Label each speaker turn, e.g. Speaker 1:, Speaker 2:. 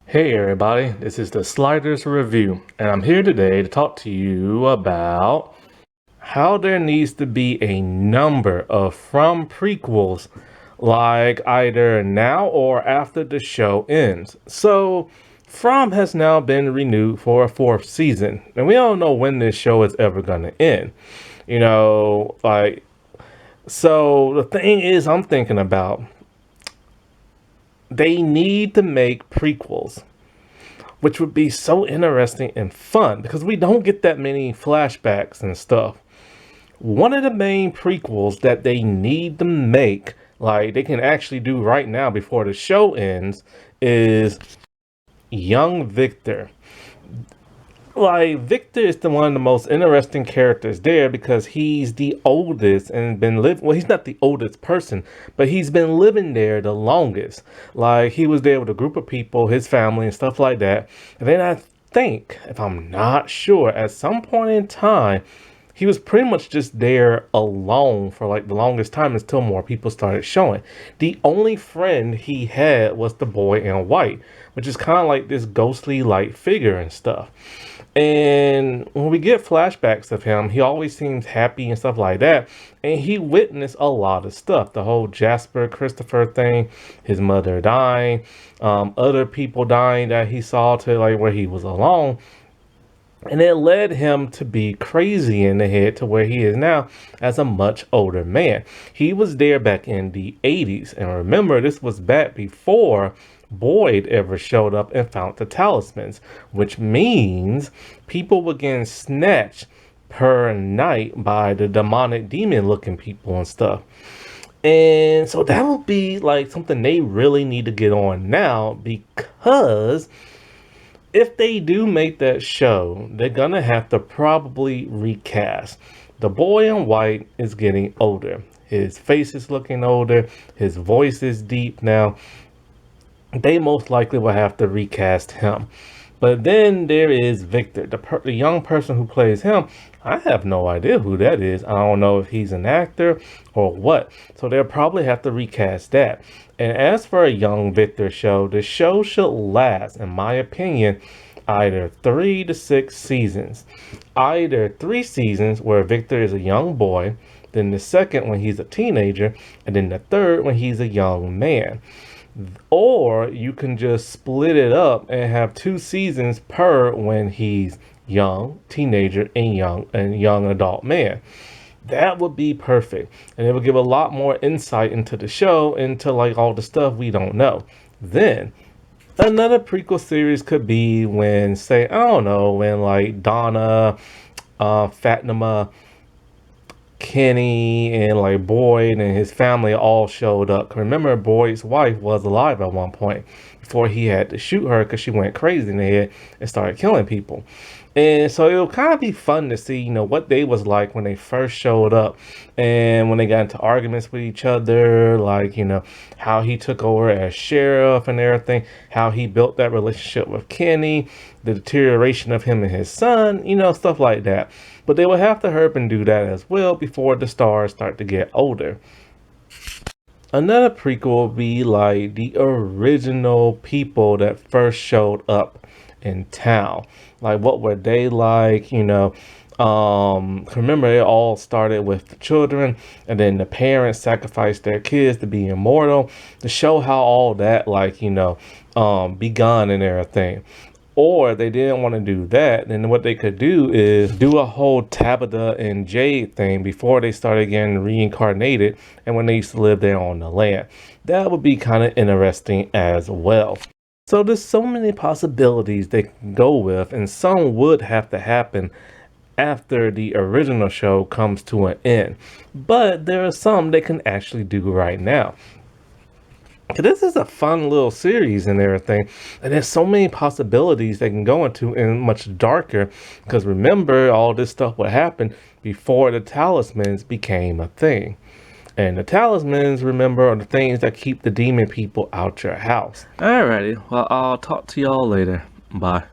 Speaker 1: Hey everybody, this is the Sliders Review, and I'm here today to talk to you about how there needs to be a number of From prequels, like either now or after the show ends. So, From has now been renewed for a fourth season, and we don't know when this show is ever going to end. So the thing is, I'm thinking about they need to make prequels, which would be so interesting and fun because we don't get that many flashbacks and stuff. One of the main prequels that they need to make, like they can actually do right now before the show ends, is young Victor. Like, Victor is one of the most interesting characters there because he's the oldest and been living. Well, he's not the oldest person, but he's been living there the longest. Like, he was there with a group of people, his family and stuff like that. And then I think, if I'm not sure, at some point in time, he was pretty much just there alone for like the longest time until more people started showing. The only friend he had was the boy in white, which is kind of like this ghostly light figure and stuff. And when we get flashbacks of him, he always seems happy and stuff like that. And he witnessed a lot of stuff. The whole Jasper Christopher thing, his mother dying, other people dying that he saw to like where he was alone. And it led him to be crazy in the head to where he is now as a much older man. He was there back in the 80s. And remember, this was back before Boyd ever showed up and found the talismans, which means people were getting snatched per night by the demonic demon looking people and stuff. And so that would be like something they really need to get on now, because if they do make that show, they're gonna have to probably recast. The boy in white is getting older. His face is looking older. His voice is deep now. They most likely will have to recast him. But then there is Victor, the young person who plays him. I have no idea who that is. I don't know if he's an actor or what. So they'll probably have to recast that. And as for a young Victor show, the show should last, in my opinion, either 3 to 6 seasons. Either 3 seasons where Victor is a young boy, then the second when he's a teenager, and then the third when he's a young man. Or you can just split it up and have 2 seasons per when he's young, teenager, and young adult man. That would be perfect. And it would give a lot more insight into the show, into like all the stuff we don't know. Then another prequel series could be when, say, I don't know, when like Donna, Fatima, Kenny, and like Boyd and his family all showed up. Remember, Boyd's wife was alive at one point before he had to shoot her because she went crazy in the head and started killing people. And so it'll kind of be fun to see, what they was like when they first showed up and when they got into arguments with each other, like, how he took over as sheriff and everything, how he built that relationship with Kenny, the deterioration of him and his son, stuff like that. But they will have to hurry up and do that as well before the stars start to get older. Another prequel will be like the original people that first showed up in town. Like, what were they like? Remember, it all started with the children, and then the parents sacrificed their kids to be immortal, to show how all that begun and everything. Or they didn't want to do that, then what they could do is do a whole Tabitha and Jade thing before they started getting reincarnated and when they used to live there on the land. That would be kind of interesting as well. So there's so many possibilities they can go with, and some would have to happen after the original show comes to an end. But there are some they can actually do right now. This is a fun little series and everything, and there's so many possibilities they can go into, and much darker, because remember, all this stuff would happen before the talismans became a thing. And the talismans, remember, are the things that keep the demon people out your house. Alrighty, well, I'll talk to y'all later. Bye.